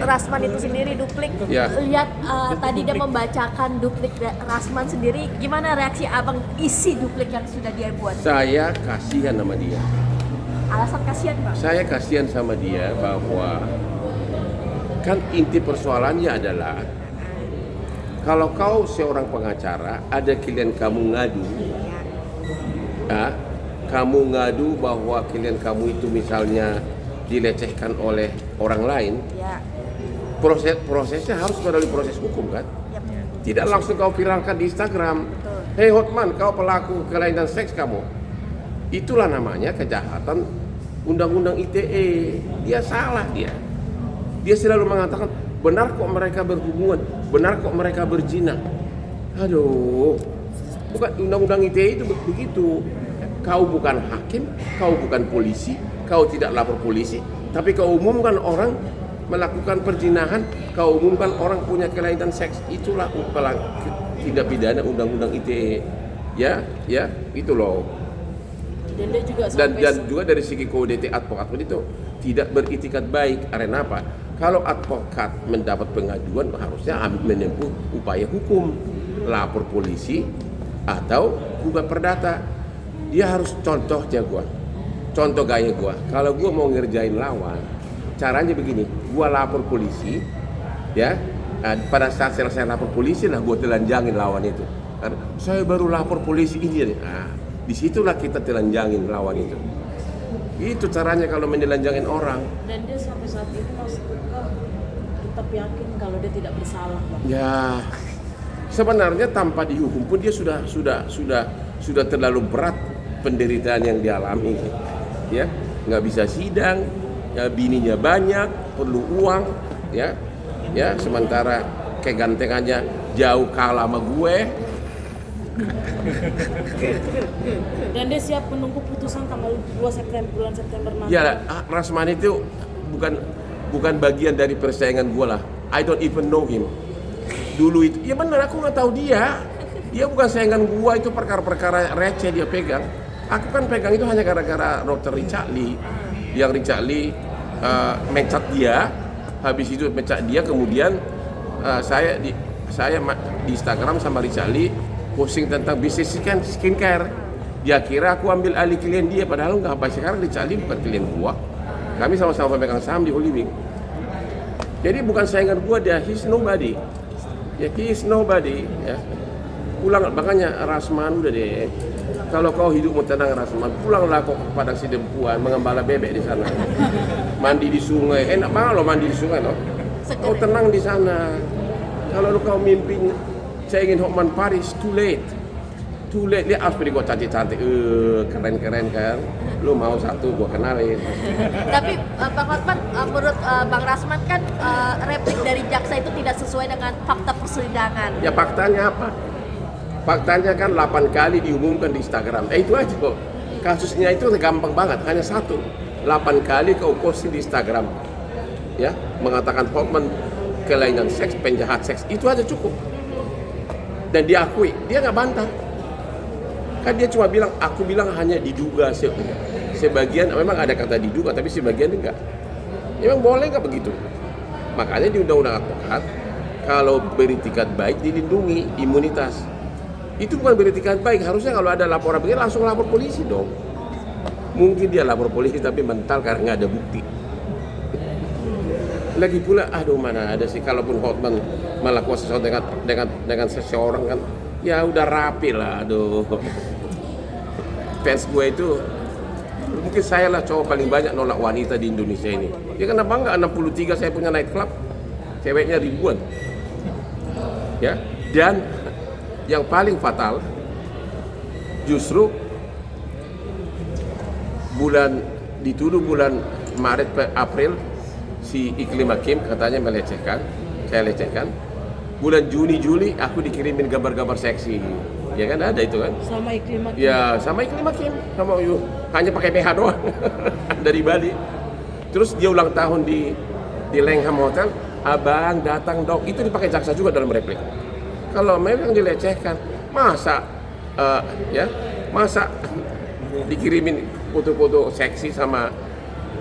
Rasman itu sendiri duplik. Ya. Lihat tadi dia membacakan duplik Rasman sendiri, gimana reaksi abang isi duplik yang sudah dia buat? Saya kasihan sama dia. Alasan kasihan Pak? Saya kasihan sama dia bahwa kan inti persoalannya adalah kalau kau seorang pengacara, ada klien kamu ngadu, ya, kamu ngadu bahwa klien kamu itu misalnya dilecehkan oleh orang lain, Ya. prosesnya harus melalui proses hukum kan? Yap. Tidak langsung kau viralkan di Instagram. Betul. Hei Hotman, kau pelaku kelainan seks kamu. Itulah namanya kejahatan Undang-Undang ITE. Dia salah dia. Dia selalu mengatakan benar kok mereka berhubungan, benar kok mereka berzina. Aduh, bukan Undang-Undang ITE itu begitu. Kau bukan hakim, kau bukan polisi, kau tidak lapor polisi, tapi kau umumkan orang melakukan perzinahan, kau umumkan orang punya kelainan seks, itulah tindak pidana Undang-Undang ITE. Ya, itu loh. Dan juga dari segi kode etik advokat itu tidak beritikat baik. Karena apa? Kalau advokat mendapat pengaduan harusnya menempuh upaya hukum, lapor polisi atau gugat perdata. Dia harus contoh gaya gua. Kalau gua mau ngerjain lawan, caranya begini, gua lapor polisi, ya. Pada saat selesai lapor polisi lah gua telanjangin lawan itu. Saya baru lapor polisi ini. Disitulah kita telanjangin lawan itu. Itu caranya kalau menelanjangin orang. Dan dia sampai saat ini masih tetap yakin kalau dia tidak bersalah, Bang. Ya, sebenarnya tanpa dihukum pun dia sudah terlalu berat penderitaan yang dialami. Ya, nggak bisa sidang, ya, bininya banyak, perlu uang, ya, sementara kegantengannya jauh kalah sama gue. Dan dia siap menunggu putusan tanggal 2 September, bulan September nanti. Ya, Rasman itu bukan bagian dari persaingan gue lah. I don't even know him. Dulu itu, ya benar aku nggak tahu dia. Dia bukan saingan gue, itu perkara-perkara receh dia pegang. Aku kan pegang itu hanya gara-gara Dr. Richard Lee. Yang Richard Lee mencat dia, habis itu mencat dia, kemudian saya di Instagram sama Richard Lee posting tentang bisnis skincare. Dia kira aku ambil alih klien dia, padahal enggak. Apa sekarang Richard Lee bukan klien gua. Kami sama-sama pemegang saham di Holy Wing. Jadi bukan saingan gua, dia he's nobody. Ya, he is nobody, ya. Pulang, makanya Rasman udah deh. Kalau kau hidup mau tenang Rasman, pulanglah kau ke Padang Sidempuan, mengembala bebek di sana. Mandi di sungai, enak banget loh mandi di sungai loh. Kau tenang di sana. Kalau kau mimpi saya ingin Hotman Paris, too late. Lihat aspirasi gua cantik-cantik, keren-keren kan. Lu mau satu gua kenalin. Tapi Bang Hotman, menurut Bang Rasman kan replik dari jaksa itu tidak sesuai dengan fakta persidangan. Ya faktanya apa? Faktanya kan 8 kali diumumkan di Instagram. Itu aja kok. Kasusnya itu gampang banget, hanya satu. 8 kali kau posting di Instagram. Ya, mengatakan Hotman kelainan seks, penjahat seks. Itu aja cukup. Dan diakui, dia nggak bantah. Kan dia cuma bilang, aku bilang hanya diduga. Sebagian, memang ada kata diduga, tapi sebagian enggak. Memang boleh nggak begitu? Makanya di Undang-Undang Advokat, kalau beritikat baik dilindungi imunitas. Itu bukan beritikat baik, harusnya kalau ada laporan begini langsung lapor polisi dong. Mungkin dia lapor polisi tapi mental karena nggak ada bukti. Lagi pula, mana ada sih, kalaupun Hotman melakukan sesuatu dengan seseorang kan, ya udah rapi lah, Fans gue itu, mungkin saya lah cowok paling banyak nolak wanita di Indonesia ini. Ya kenapa enggak, 63 saya punya night club, ceweknya ribuan. Ya, dan yang paling fatal, justru dituduh bulan Maret April, si Iklim Hakim katanya saya lecehkan. Bulan Juni Juli aku dikirimin gambar-gambar seksi, ya kan ada itu kan? Sama Iklim Hakim. Ya sama Iklim Hakim, sama hanya pakai BH doang dari Bali. Terus dia ulang tahun di Langham Hotel, abang datang dong, itu dipakai jaksa juga dalam replik. Kalau memang dilecehkan, masa dikirimin foto-foto seksi sama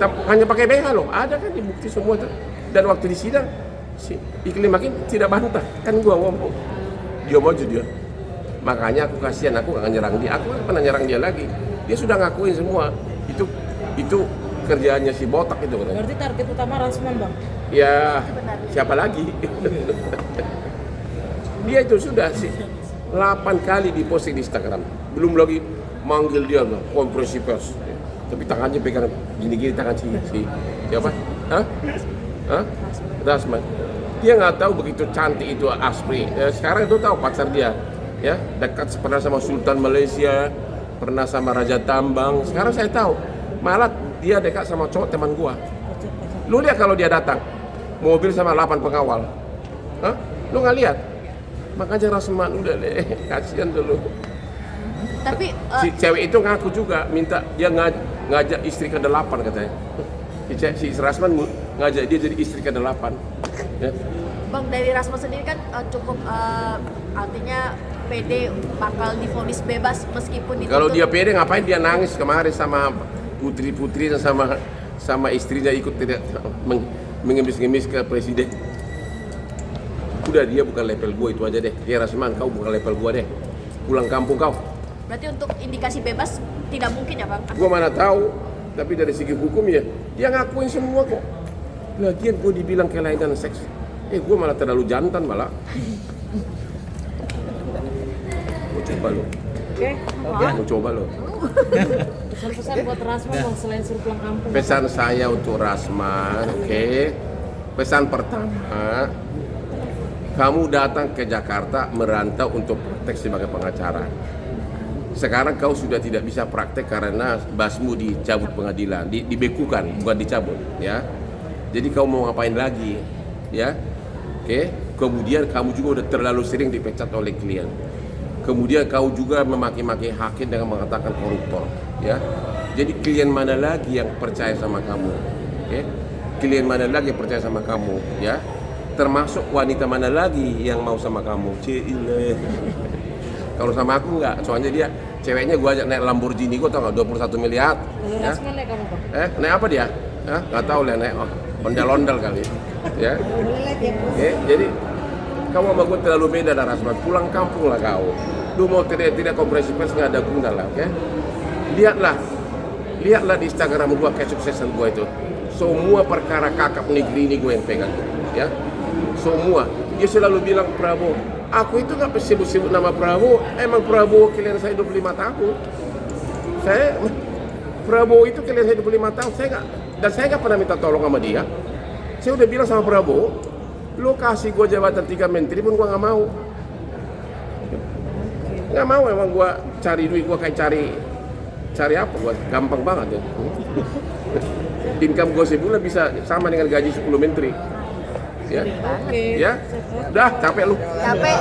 hanya pakai BH loh, ada kan di bukti semua tuh. Dan waktu di sidang si Iklim Hakim tidak bantah, kan gua ngomong dia maju dia. Makanya aku kasihan, aku gak nyerang dia, aku gak pernah nyerang dia lagi. Dia sudah ngakuin semua. Itu kerjaannya si botak itu katanya. Berarti target utama Rasman, Bang? Ya, siapa lagi? Dia itu sudah sih 8 kali diposting di Instagram. Belum lagi manggil dia loh, konferensi pers. Tapi tangannya pegang gini-gini tangan si siapa? Hah? Rasman. Dia nggak tahu begitu cantik itu Asri. Sekarang itu tahu pacar dia, ya dekat pernah sama Sultan Malaysia, pernah sama Raja Tambang. Sekarang saya tahu, malah dia dekat sama cowok teman gua. Lu lihat kalau dia datang, mobil sama 8 pengawal. Hah? Lu nggak lihat? Makanya Rasman udah deh, kasihan dulu. Tapi Si cewek itu ngaku juga, minta dia ngajak istri ke-8 katanya. Si Rasman ngajak dia jadi istri ke-8. Ya. Bang, dari Rasman sendiri kan cukup artinya PD bakal divonis bebas meskipun dituntut. Kalau dia pede ngapain dia nangis kemarin sama putri-putri dan sama istrinya ikut tidak mengemis-ngemis ke presiden. Udah dia bukan level gue itu aja deh. Ya Rasman, kau bukan level gue deh. Pulang kampung kau. Berarti untuk indikasi bebas tidak mungkin ya, Bang? Gue mana tahu, tapi dari segi hukum ya dia ngakuin semua kok. Lagian gue dibilang kelainan seks, gue malah terlalu jantan malah. Mau coba lo, Oke. mau coba lo. Pesan-pesan buat Rasman, Bang, selain suruh pulang kampung. Pesan saya untuk Rasman, oke. Pesan pertama, kamu datang ke Jakarta merantau untuk praktek sebagai pengacara. Sekarang kau sudah tidak bisa praktek karena basmu dicabut pengadilan, dibekukan, bukan dicabut, ya. Jadi kau mau ngapain lagi, ya? Oke. Kemudian kamu juga udah terlalu sering dipecat oleh klien. Kemudian kau juga memaki-maki hakim dengan mengatakan koruptor, ya. Jadi klien mana lagi yang percaya sama kamu, oke? Klien mana lagi yang percaya sama kamu, ya? Termasuk wanita mana lagi yang mau sama kamu? Cile. Kalau sama aku enggak, soalnya dia ceweknya gua ajak naik Lamborghini, gua tau nggak 21 miliar. Kalau Ya? Rasman naik kamu, Bang? Naik apa dia? Nggak tahu lah, naik ondel-ondel kali. Ya. Boleh lihat ya, Bos. Jadi kamu sama gue terlalu beda dah Rasman. Pulang kampung lah kau. Lu mau tidak konferensi pers nggak ada guna lah, oke? Lihatlah di Instagram gua kesuksesan gua itu. Semua perkara kakap negeri ini gue yang pegang, ya. Semua. Dia selalu bilang Prabowo. Aku itu nggak sibuk-sibuk nama Prabowo. Emang Prabowo klien saya 25 tahun. Prabowo itu klien saya 25 tahun. Saya nggak pernah minta tolong sama dia. Saya udah bilang sama Prabowo, lo kasih gue jabatan 3 menteri pun gue nggak mau. Nggak mau, emang gue cari duit, gue kayak cari apa, gue gampang banget ya. Income gue sebulan bisa sama dengan gaji 10 menteri. Ya, Oke. ya, udah capek lu. Capek.